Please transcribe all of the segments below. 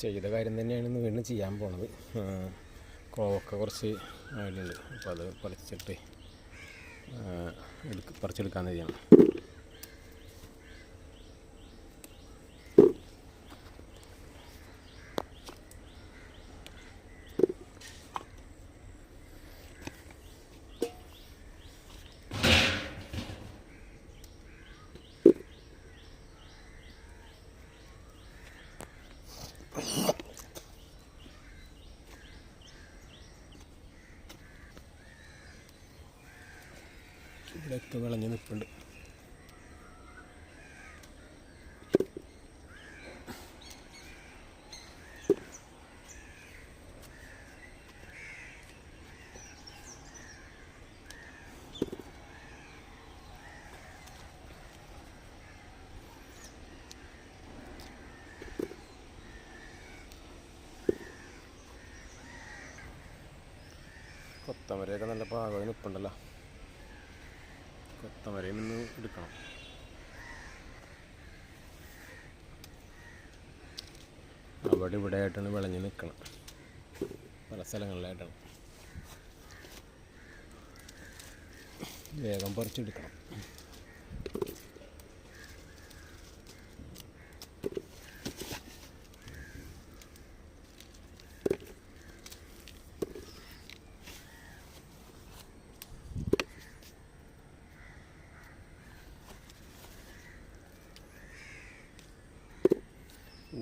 ചെയ്ത കാര്യം തന്നെയാണ് ഇന്ന് വീണ്ടും ചെയ്യാൻ പോണത്. കോവക്ക കുറച്ച് അതിലുണ്ട്, അപ്പോൾ അത് പറിച്ചിട്ട് പറിച്ചെടുക്കാൻ തന്നെയാണ്. ഇതിലൊക്കെ വിളഞ്ഞ് നിൽപ്പുണ്ട്. കൊത്തമരയൊക്കെ നല്ല പാകമായി നിൽപ്പുണ്ടല്ലോ. കൊത്തമരയും ഇന്ന് എടുക്കണം. അവിടെ ഇവിടെ ആയിട്ടാണ് വിളഞ്ഞ് നിൽക്കണം, പല സ്ഥലങ്ങളിലായിട്ടാണ്. വേഗം പറിച്ചെടുക്കണം.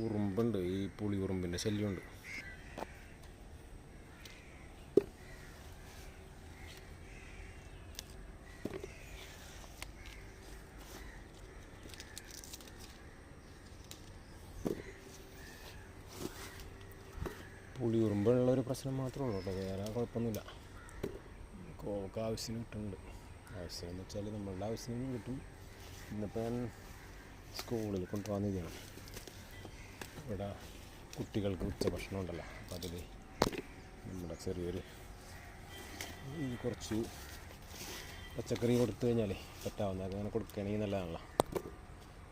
ഉറുമ്പുണ്ട്, ഈ പുളി ഉറുമ്പിൻ്റെ ശല്യമുണ്ട്. പുളി ഉറുമ്പുള്ളൊരു പ്രശ്നം മാത്രമേ ഉള്ളൂ കേട്ടോ, വേറെ കുഴപ്പമൊന്നുമില്ല. കോവക്ക ആവശ്യത്തിന് കിട്ടുന്നുണ്ട്. ആവശ്യം എന്ന് വെച്ചാൽ നമ്മളുടെ ആവശ്യത്തിന് കിട്ടും. ഇന്നിപ്പോൾ ഞാൻ സ്കൂളിൽ കൊണ്ടുപോകാൻ ഇവിടെ കുട്ടികൾക്ക് ഉച്ചഭക്ഷണം ഉണ്ടല്ലോ, അപ്പോൾ അതിൽ നമ്മുടെ ചെറിയൊരു കുറച്ച് പച്ചക്കറി കൊടുത്തു കഴിഞ്ഞാൽ പറ്റാവുന്ന അങ്ങനെ കൊടുക്കുകയാണെങ്കിൽ നല്ലതാണല്ലോ.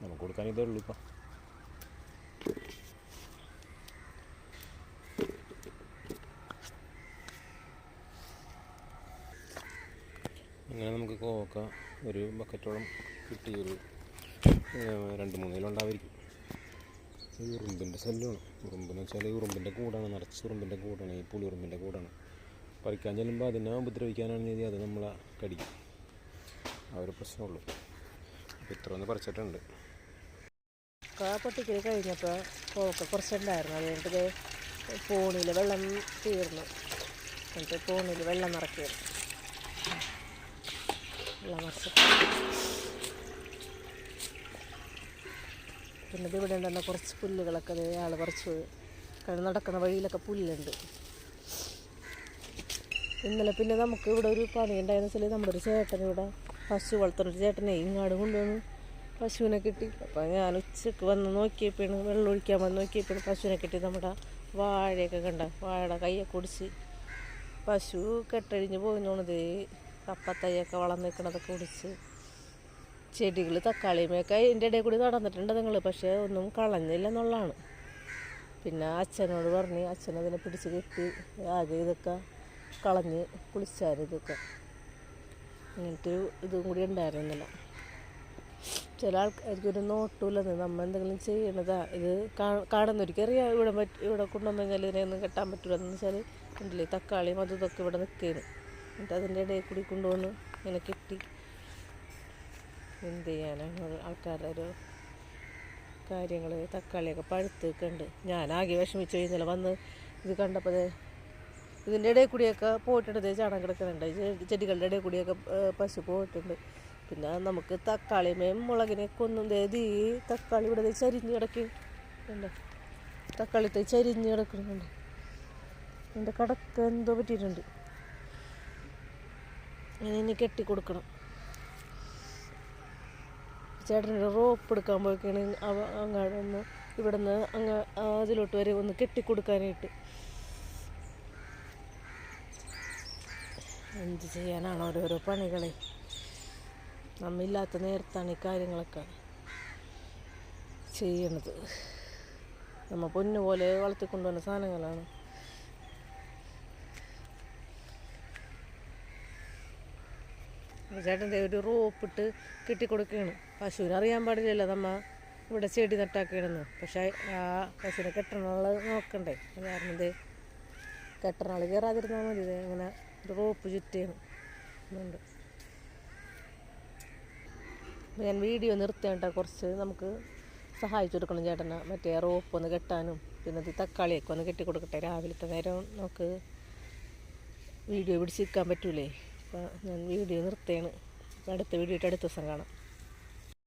നമുക്ക് കൊടുക്കാൻ ഇതേ ഉള്ളൂ. ഇപ്പം അങ്ങനെ നമുക്ക് കോവക്ക ഒരു ബക്കറ്റോളം കിട്ടി. ഒരു 2-3 കിലോ ഉണ്ടായിരിക്കും. ഈ ഉറുമ്പിൻ്റെ ശല്യമാണ്. ഉറുമ്പെന്ന് വെച്ചാൽ ഉറുമ്പിൻ്റെ കൂടാണ്, നിറച്ച് ഉറുമ്പിൻ്റെ കൂടാണ്, ഈ പുളി ഉറുമ്പിൻ്റെ കൂടാണ്. പറിക്കാൻ ചെല്ലുമ്പോൾ അതിനെ ഉപദ്രവിക്കാനാണ് രീതി, അത് നമ്മളെ കടിക്കും. ആ ഒരു പ്രശ്നമുള്ളൂ. അപ്പോൾ ഇത്ര ഒന്ന് പറിച്ചിട്ടുണ്ട്. പൊട്ടിക്കൽ കഴിഞ്ഞപ്പോൾ കോവക്ക കുറച്ചുണ്ടായിരുന്നു. അതുകൊണ്ട് പോണിയിൽ വെള്ളം തീർന്നു. എന്നിട്ട് പോണിയിൽ വെള്ളം നിറയ്ക്കുന്നു. വെള്ളം നിറച്ചിട്ട് പിന്നെ ഇവിടെ ഉണ്ടെന്ന കുറച്ച് പുല്ലുകളൊക്കെ ആൾ പറിച്ചു. നടക്കുന്ന വഴിയിലൊക്കെ പുല്ലുണ്ട്. ഇന്നലെ പിന്നെ നമുക്ക് ഇവിടെ ഒരു പണി ഉണ്ടായെന്ന് വെച്ചാൽ നമ്മുടെ ഒരു ചേട്ടൻ ഇവിടെ പശു വളർത്തുന്നൊരു ചേട്ടനെ ഇങ്ങാട് കൊണ്ടുവന്ന് പശുവിനെ കിട്ടി. അപ്പോൾ ഞാൻ ഉച്ചക്ക് വന്ന് നോക്കിയപ്പോഴാണ്, വെള്ളം ഒഴിക്കാൻ വന്ന് നോക്കിയപ്പോഴാണ് പശുവിനെ കിട്ടി. നമ്മുടെ വാഴയൊക്കെ കണ്ട, വാഴയുടെ കയ്യൊക്കെ ഒടിച്ച് പശു കെട്ടഴിഞ്ഞ് പോകുന്നോണത്. കപ്പത്തയ്യൊക്കെ വളർന്നു നിൽക്കണതൊക്കെ ഒടിച്ച് ചെടികൾ തക്കാളിയുമൊക്കെ അതിൻ്റെ ഇടയിൽ കൂടി നടന്നിട്ടുണ്ട് നിങ്ങൾ, പക്ഷേ ഒന്നും കളഞ്ഞില്ല എന്നുള്ളതാണ്. പിന്നെ അച്ഛനോട് പറഞ്ഞ് അച്ഛനതിനെ പിടിച്ച് കെട്ടി ആകെ ഇതൊക്കെ കളഞ്ഞ് കുളിച്ചാൽ ഇതൊക്കെ അങ്ങനത്തെ ഇതും കൂടി ഉണ്ടായിരുന്നില്ല. ചില ആൾക്കാർക്കൊരു നോട്ടമില്ലെന്ന് നമ്മൾ എന്തെങ്കിലും ചെയ്യണതാ. ഇത് കാണുന്നവർക്കറിയാം ഇവിടെ കൊണ്ടുവന്നു കഴിഞ്ഞാൽ ഇതിനെയൊന്നും കെട്ടാൻ പറ്റില്ലെന്ന് വെച്ചാൽ ഉണ്ടല്ലേ തക്കാളിയും അതും ഇതൊക്കെ ഇവിടെ നിൽക്കുന്നു. എന്നിട്ട് അതിൻ്റെ ഇടയിൽ കൂടി കൊണ്ടുവന്ന് ഇങ്ങനെ കെട്ടി എന്ത് ചെയ്യാനാണ് ആൾക്കാരുടെ ഒരു കാര്യങ്ങൾ. തക്കാളിയൊക്കെ പഴുത്തൊക്കെ ഉണ്ട്. ഞാനാകെ വിഷമിച്ച് ഇന്നലെ വന്ന് ഇത് കണ്ടപ്പോൾ ഇതിൻ്റെ ഇടയിൽ കൂടിയൊക്കെ പോയിട്ടുണ്ട്. ചാണകം കിടക്കുന്നുണ്ട്, ചെടികളുടെ ഇടയിൽ കൂടിയൊക്കെ പശു പോയിട്ടുണ്ട്. പിന്നെ നമുക്ക് തക്കാളിമേയും മുളകിനെയൊക്കെ ഒന്നും ഈ തക്കാളി ഇവിടെ ചരിഞ്ഞ് കിടക്കുന്നുണ്ട്. തക്കാളി ചരിഞ്ഞ് കിടക്കുന്നുണ്ട്. എൻ്റെ കടക്ക് എന്തോ പറ്റിയിട്ടുണ്ട്. ഇനി കെട്ടി കൊടുക്കണം. ചേട്ടനൊരു റോപ്പ് എടുക്കാൻ പോയിക്കാണ് അങ്ങാട് ഒന്ന് ഇവിടെ നിന്ന് അതിലോട്ട് വരെ ഒന്ന് കെട്ടിക്കൊടുക്കാനായിട്ട്. എന്ത് ചെയ്യാനാണ് ഓരോരോ പണികളെ. നമ്മില്ലാത്ത നേരത്താണ് ഈ കാര്യങ്ങളൊക്കെ ചെയ്യണത്. നമ്മൾ പൊന്നു പോലെ വളർത്തിക്കൊണ്ടുവന്ന സാധനങ്ങളാണ്. ചേട്ടൻ്റെ ഒരു റോപ്പിട്ട് കെട്ടിക്കൊടുക്കുകയാണ്. പശുവിനെ അറിയാൻ പാടില്ലല്ലോ നമ്മ ഇവിടെ ചെടി നട്ടാക്കുകയാണെന്ന്. പക്ഷേ ആ പശുവിനെ കെട്ടണാൾ നോക്കണ്ടേ. അത് കാരണം ഇത് കെട്ടണാൾ കയറാതിരുന്നാൽ മതി. ഇത് അങ്ങനെ ഒരു റോപ്പ് ചുറ്റിയാണ് ഉണ്ട്. ഞാൻ വീഡിയോ നിർത്തേണ്ട കുറച്ച് നമുക്ക് സഹായിച്ചു കൊടുക്കണം ചേട്ടനെ. മറ്റേ റോപ്പ് ഒന്ന് കെട്ടാനും പിന്നെ ഇത് തക്കാളിയൊക്കെ ഒന്ന് കെട്ടിക്കൊടുക്കട്ടെ. രാവിലത്തെ നേരം നമുക്ക് വീഡിയോ പിടിച്ചിരിക്കാൻ പറ്റൂലേ. അപ്പോൾ ഞാൻ വീഡിയോ നിർത്തുകയാണ്. അടുത്ത വീഡിയോ അടുത്ത ദിവസം കാണാം.